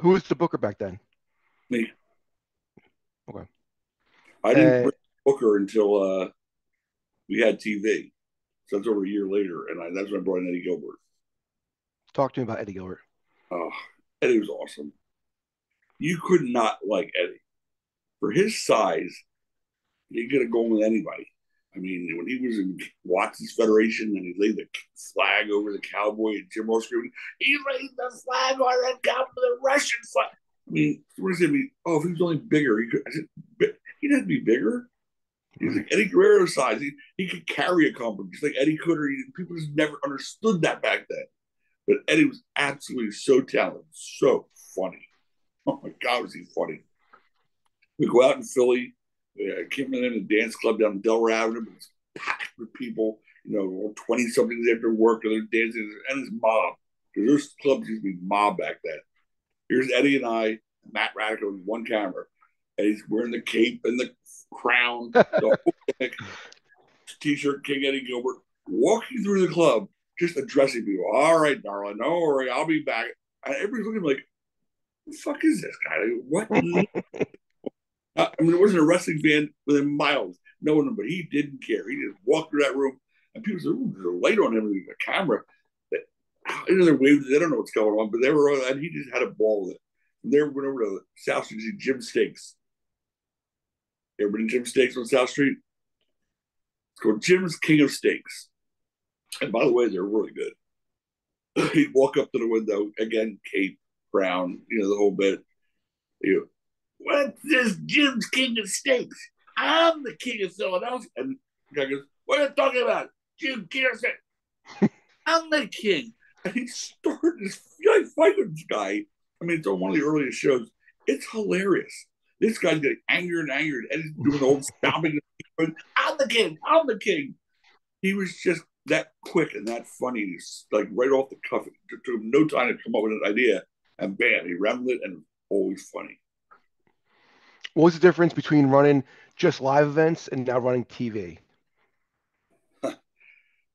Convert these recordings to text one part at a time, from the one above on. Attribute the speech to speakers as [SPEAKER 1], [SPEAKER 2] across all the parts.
[SPEAKER 1] Who was the booker back then?
[SPEAKER 2] Me.
[SPEAKER 1] Okay.
[SPEAKER 2] I didn't
[SPEAKER 1] Uh,
[SPEAKER 2] bring Booker until we had TV. So that's over a year later, and that's when I brought in Eddie Gilbert.
[SPEAKER 1] Talk to me about Eddie Gilbert.
[SPEAKER 2] Oh, Eddie was awesome. You could not like Eddie for his size. He could have gone with anybody. I mean, when he was in Watson's Federation and he laid the flag over the cowboy and Jim Ross screaming, he laid the flag on that cowboy, the Russian flag. I mean, what does it mean? Oh, if he was only bigger, he could. I said, he didn't be bigger. He's
[SPEAKER 1] Right.
[SPEAKER 2] like Eddie Guerrero size. He could carry a company just like Eddie could. Or people just never understood that back then. But Eddie was absolutely so talented, so funny. Oh my God, was he funny? We go out in Philly. Came in a dance club down Delaware Avenue. It was packed with people, 20 somethings after work, and they're dancing, and his mob. Because those clubs used to be mob back then. Here's Eddie and I, Matt Radical, with one camera. Eddie's wearing the cape and the crown, the whole t-shirt, King Eddie Gilbert, walking through the club, just addressing people. All right, darling, don't worry, I'll be back. And everybody's looking like, the fuck is this guy? Like, what? I mean, it wasn't a wrestling fan within miles. No one, but he didn't care. He just walked through that room, and people said, "Ooh, there's a light on him, there's a camera." They're waving. They don't know what's going on, but they were, and he just had a ball with it. And they went over to South Street to see Jim Steaks. Everybody, Jim Steaks on South Street. It's called Jim's King of Steaks. And by the way, they're really good. He'd walk up to the window again, cape, brown, the whole bit. You What's this Jim's King of Steaks? I'm the king of Philadelphia. And the guy goes, what are you talking about? Jim King of Steaks. I'm the king. And he started this fight with this guy. I mean, it's on one of the earliest shows. It's hilarious. This guy's getting angrier and angrier, and he's doing the old stomping. I'm the king. I'm the king. He was just that quick and that funny. He's like right off the cuff. It took him no time to come up with an idea, and bam, he rambled it, and always funny.
[SPEAKER 1] What was the difference between running just live events and now running TV?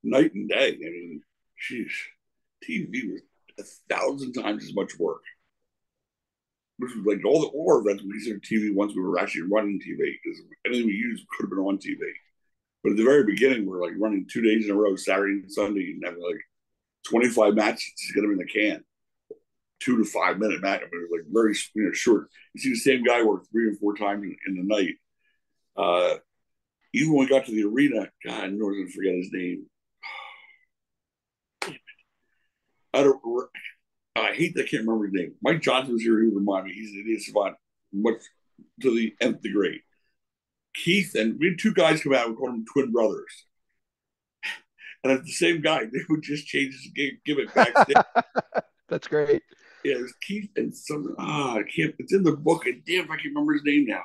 [SPEAKER 2] Night and day. I mean, sheesh, TV was 1,000 times as much work. Which was like all our events we considered TV once we were actually running TV because anything we used could have been on TV. But at the very beginning, we were like running 2 days in a row, Saturday and Sunday, and having like 25 matches to get them in the can. 2 to 5 minute match. I mean, it was like very short. You see the same guy work 3 or 4 times in the night. Even when we got to the arena, God, I know I was going to forget his name. I don't. I hate that I can't remember his name. Mike Johnson was here. He would remind me. He's an idiot savant, much to the nth degree. Keith and we had two guys come out. We called them twin brothers, and it's the same guy. They would just change his gimmick backstage.
[SPEAKER 1] That's great.
[SPEAKER 2] Yeah, it was Keith and some. I can't. It's in the book. And damn, if I can remember his name now.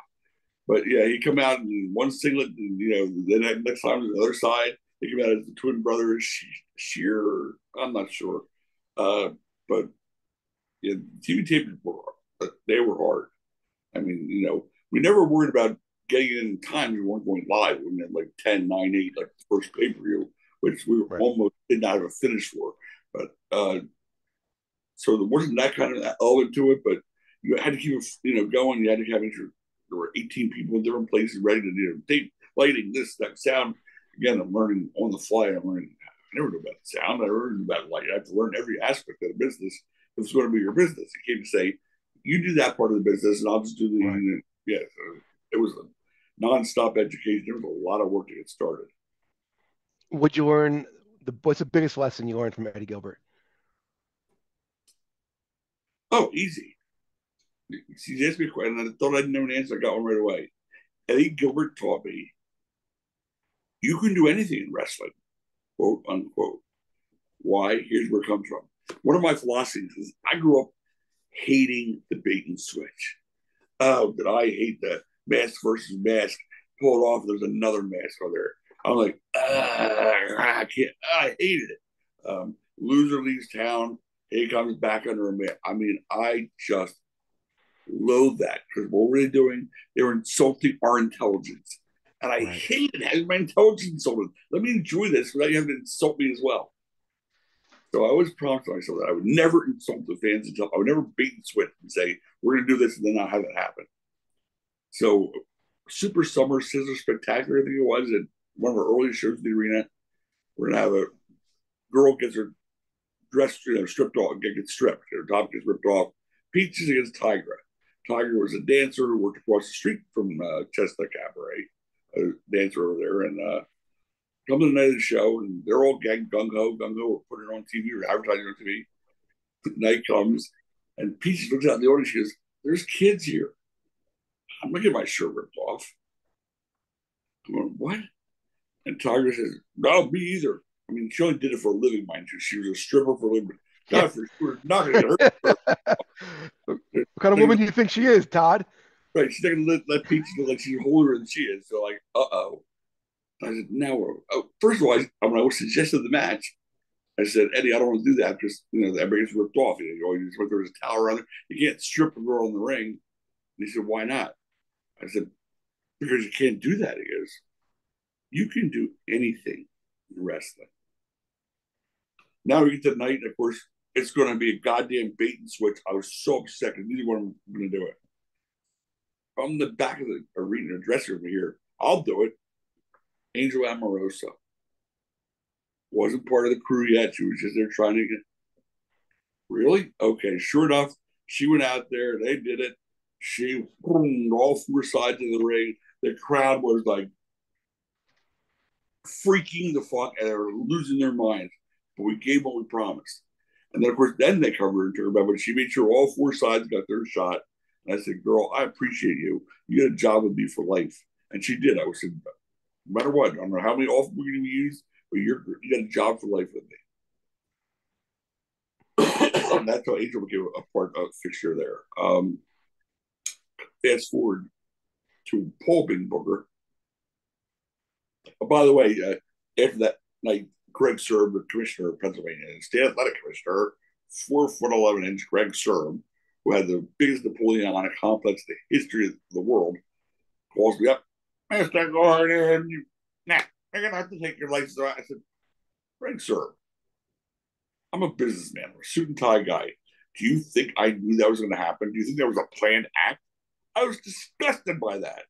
[SPEAKER 2] But yeah, he come out in one singlet, and then next time on the other side, they come out as the twin brothers. Sheer, I'm not sure, but yeah, TV tapes they were hard. I mean, we never worried about getting in time. We weren't going live. We had like 10, 9, 8, like the first pay per view, which we
[SPEAKER 1] Right.
[SPEAKER 2] almost did not have a finish for. But so there wasn't that kind of element to it, but you had to keep it, going. You had to have there were 18 people in different places ready to tape, lighting, this, that, sound. Again, I'm learning on the fly. I'm learning. I never knew about sound. I never knew about light. I have to learn every aspect of the business if it's going to be your business. You can't say you do that part of the business and I'll just do
[SPEAKER 1] Right.
[SPEAKER 2] yeah. So it was a nonstop education. There was a lot of work to get started.
[SPEAKER 1] Would you learn what's the biggest lesson you learned from Eddie Gilbert?
[SPEAKER 2] Oh, easy. She asked me a question, and I thought I didn't know an answer. I got one right away. Eddie Gilbert taught me you can do anything in wrestling, quote unquote. Why? Here's where it comes from. One of my philosophies is I grew up hating the bait and switch. Oh, did I hate the mask versus mask? Pull it off. There's another mask on there. I'm like, I can't. I hated it. Loser leaves town. He comes back under a mask. I mean, I just loathe that because what were they doing? They were insulting our intelligence. And I
[SPEAKER 1] Right.
[SPEAKER 2] hated having my intelligence insulted. Let me enjoy this without you having to insult me as well. So I always promised myself that I would never insult the fans and jump. I would never bait and switch and say, we're going to do this and then not have it happen. So Super Summer Scissor Spectacular, I think it was, at one of our earliest shows in the arena. We're going to have a girl gets her dress, stripped off, gets stripped. Her top gets ripped off. Peaches against Tigra. Tiger was a dancer who worked across the street from Chestnut Cabaret, a dancer over there, and come to the night of the show, and they're all gung ho, we're putting it on TV, or advertising on TV. Night comes, and Peaches looks out in the audience. She goes, "There's kids here. I'm gonna get my shirt ripped off." I'm going, "What?" And Tiger says, "No, me either." I mean, she only did it for a living, mind you. She was a stripper for a living.
[SPEAKER 1] Yeah.
[SPEAKER 2] God, for sure, not gonna get hurt.
[SPEAKER 1] What kind of woman do you think she is, Todd?
[SPEAKER 2] Right, she's not gonna let Peaches look like she's older than she is. So like, oh. I said, now we're, first of all, when I was suggested the match, I said, Eddie, I don't want to do that because, everybody gets ripped off. You just there's a towel around there. You can't strip a girl in the ring. And he said, why not? I said, because you can't do that. He goes, you can do anything in wrestling. Now we get to the night, and of course, it's going to be a goddamn bait and switch. I was so upset because neither one of them going to do it. From the back of the arena dressing room here, I'll do it. Angel Amorosa wasn't part of the crew yet. She was just there trying to get. Really? Okay. Sure enough, she went out there. They did it. She all four sides of the ring. The crowd was like freaking the fuck out, or losing their minds. But we gave what we promised. And then, of course, then they covered her turn, but she made sure all four sides got their shot. And I said, girl, I appreciate you. You got a job with me for life. And she did. I said, no matter what, I don't know how many off we're going to use, but you got a job for life with me. And that's how Angel became a part of fixture there. Fast forward to Paul Bing Booker. Oh, by the way, after that night, Greg Serb, the commissioner of Pennsylvania, state athletic commissioner, 4'11" Greg Serb, who had the biggest Napoleonic complex in the history of the world, calls me up. Mr. Gordon, you're going to have to take your license. I said, Greg Serb, I'm a businessman. I'm a suit and tie guy. Do you think I knew that was going to happen? Do you think there was a planned act? I was disgusted by that.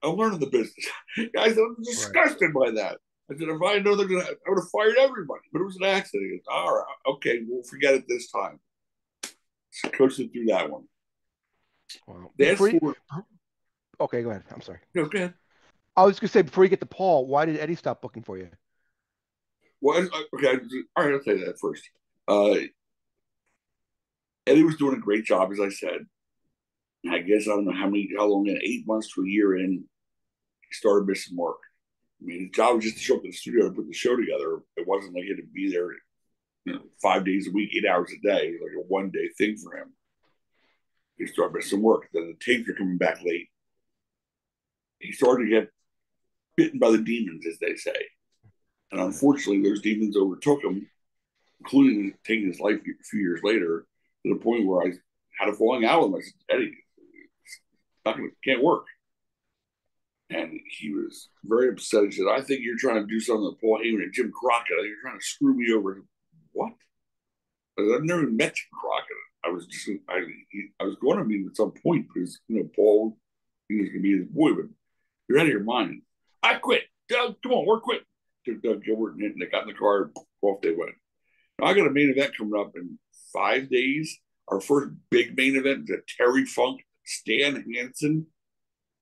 [SPEAKER 2] I'm learning the business. Guys, I'm disgusted by that. I said, if I know they're going to, I would have fired everybody. But it was an accident. Goes, all right, okay, we'll forget it this time. So coasted through that one.
[SPEAKER 1] Wow.
[SPEAKER 2] Forward.
[SPEAKER 1] Okay, go ahead. I'm sorry.
[SPEAKER 2] No, go ahead.
[SPEAKER 1] I was going to say, before you get to Paul, why did Eddie stop booking for you?
[SPEAKER 2] Well, okay, all right, I'll tell you that first. Eddie was doing a great job, as I said. I guess I don't know how long in, 8 months to a year in, he started missing work. I mean, his job was just to show up to the studio and put the show together. It wasn't like he had to be there, 5 days a week, 8 hours a day, like a 1 day thing for him. He started missing work. Then the tapes were coming back late. He started to get bitten by the demons, as they say. And unfortunately, those demons overtook him, including taking his life a few years later, to the point where I had a falling out with him. I said, Eddie, can't work. And he was very upset. He said, I think you're trying to do something with Paul Heyman and Jim Crockett. You're trying to screw me over. What? I've never met Jim Crockett. I was going to meet him at some point because, Paul, he was going to be his boy, but you're out of your mind. I quit. Doug, come on, we're quitting. Took Doug Gilbert and they got in the car, off they went. Now, I got a main event coming up in 5 days. Our first big main event is a Terry Funk, Stan Hansen,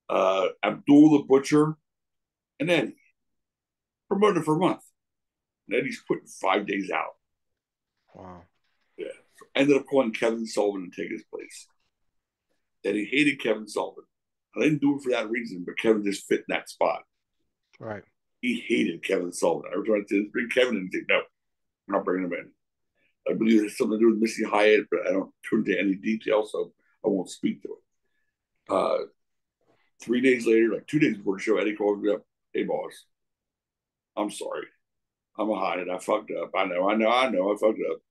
[SPEAKER 2] Abdul the Butcher, and Eddie. Promoted for a month. And Eddie's putting 5 days out.
[SPEAKER 1] Wow.
[SPEAKER 2] Yeah. So I ended up calling Kevin Sullivan to take his place. Eddie hated Kevin Sullivan. I didn't do it for that reason, but Kevin just fit in that spot.
[SPEAKER 1] Right.
[SPEAKER 2] He hated Kevin Sullivan. I was trying to bring Kevin in and say, no, I'm not bringing him in. I believe it has something to do with Missy Hyatt, but I don't turn to any details, so I won't speak to it. 3 days later, like 2 days before the show, Eddie calls me up. Hey, boss, I'm sorry. I'm a hothead. I fucked up. I know. I fucked up.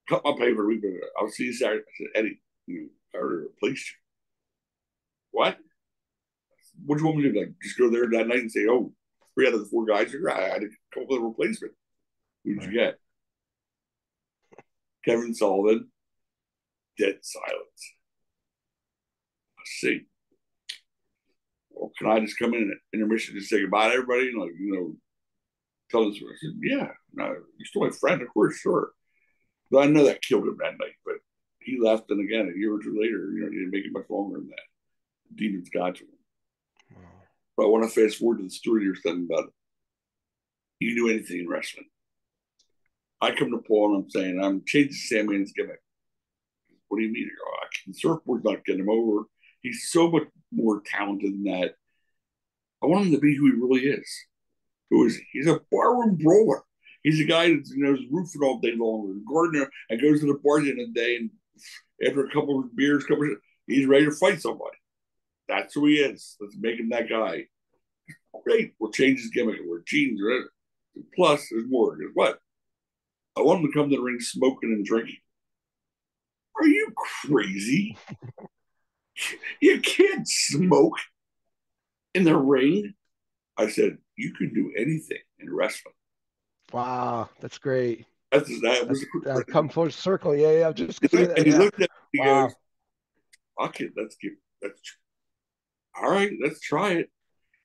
[SPEAKER 2] Cut my pay for a week. I'll see you Saturday. I said, Eddie, I already replaced you. What? What do you want me to do? Like, just go there that night and say, oh, 3 out of the 4 guys are. I had to come up with a replacement. Who'd you
[SPEAKER 1] Right.
[SPEAKER 2] get? Kevin Sullivan. Dead silence. Let's see. Well, can I just come in at intermission and say goodbye to everybody? And, like, tell this. I said, yeah, no, you're still my friend, of course, sure. But I know that killed him that night. But he left, and again, a year or two later, he didn't make it much longer than that. The demons got to him.
[SPEAKER 1] Wow.
[SPEAKER 2] But I want to fast forward to the story you're telling about. You knew anything in wrestling. I come to Paul and I'm saying, I'm changing Sandman's gimmick. What do you mean? The surfboard's not getting him over. He's so much more talented than that. I want him to be who he really is. Who is he? He's a barroom brawler. He's a guy that's roofing all day long, and Gardner, and goes to the bar the end of the day, and after a couple of beers, he's ready to fight somebody. That's who he is. Let's make him that guy. Great. We'll change his gimmick. We're jeans. Plus, there's more. Guess what? I want him to come to the ring smoking and drinking. Are you crazy? You can't smoke in the ring. I said, you can do anything in wrestling.
[SPEAKER 1] Wow, that's great.
[SPEAKER 2] That
[SPEAKER 1] That
[SPEAKER 2] was
[SPEAKER 1] that come full circle. Yeah, yeah. I'm just gonna say that.
[SPEAKER 2] and he
[SPEAKER 1] Yeah.
[SPEAKER 2] looked at me, he goes,
[SPEAKER 1] Wow.
[SPEAKER 2] fuck it, that's all right, let's try it.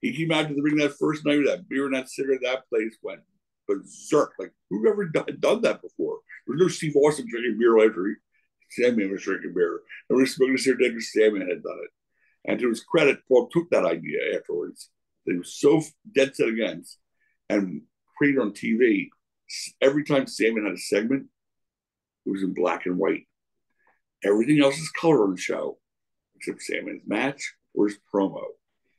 [SPEAKER 2] He came out to the ring that first night with that beer and that cigarette. That place went berserk. Like, who ever done that before? There was no Steve Austin drinking beer after Sandman was drinking beer. There was smoking a cigarette after Sandman had done it. And to his credit, Paul took that idea afterwards. They were so dead set against and created on TV. Every time Sandman had a segment, it was in black and white. Everything else is color on the show, except Sandman's match or his promo.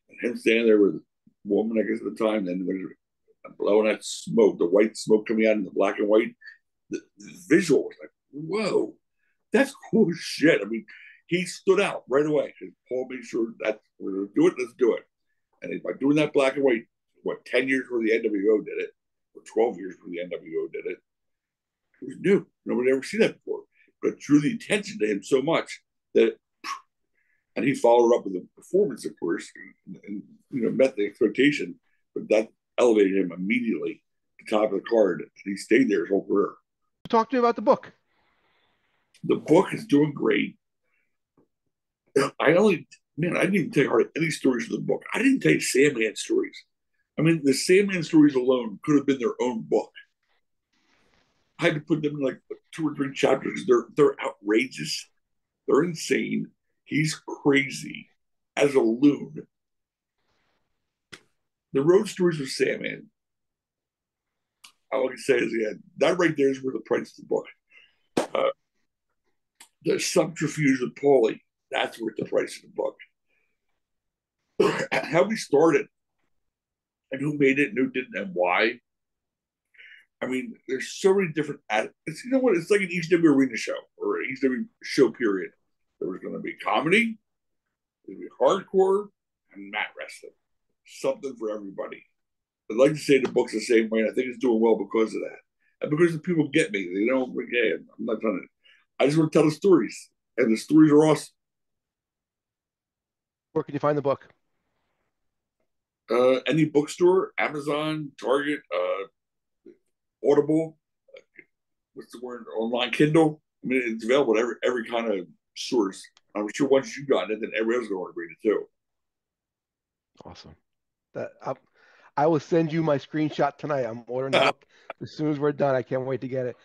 [SPEAKER 2] And him standing there with a woman, I guess at the time, then blowing that smoke, the white smoke coming out in the black and white. The visual was like, whoa, that's cool as shit. I mean, he stood out right away because Paul made sure that we're going to do it, let's do it. And by doing that black and white, 10 years where the NWO did it, or 12 years where the NWO did it, it was new. Nobody ever seen that before. But it drew the attention to him so much that, and he followed up with a performance, of course, and met the expectation, but that elevated him immediately to the top of the card. And he stayed there his whole career.
[SPEAKER 1] Talk to me about the book.
[SPEAKER 2] The book is doing great. I didn't even tell you any stories from the book. I didn't tell you Sandman stories. I mean, the Sandman stories alone could have been their own book. I had to put them in like 2 or 3 chapters. They're outrageous. They're insane. He's crazy as a loon. The road stories of Sandman. All I can say is, yeah, that right there is where the price of the book. Uh, the subterfuge of Paulie. That's worth the price of the book. How we started and who made it and who didn't and why. I mean, there's so many different. It's, you know what? It's like an ECW arena show or an ECW show. Period. There was going to be comedy, there's going to be hardcore, and mat wrestling. Something for everybody. I'd like to say the book's the same way. And I think it's doing well because of that, and because the people get me. They don't. Yeah, I'm not trying to. I just want to tell the stories, and the stories are awesome.
[SPEAKER 1] Where can you find the book?
[SPEAKER 2] Any bookstore, Amazon, Target, Audible, what's the word? Online Kindle. I mean, it's available at every kind of source. I'm sure once you've gotten it, then everybody's going to want to read it too.
[SPEAKER 1] Awesome. That I will send you my screenshot tonight. I'm ordering the book as soon as we're done. I can't wait to get it.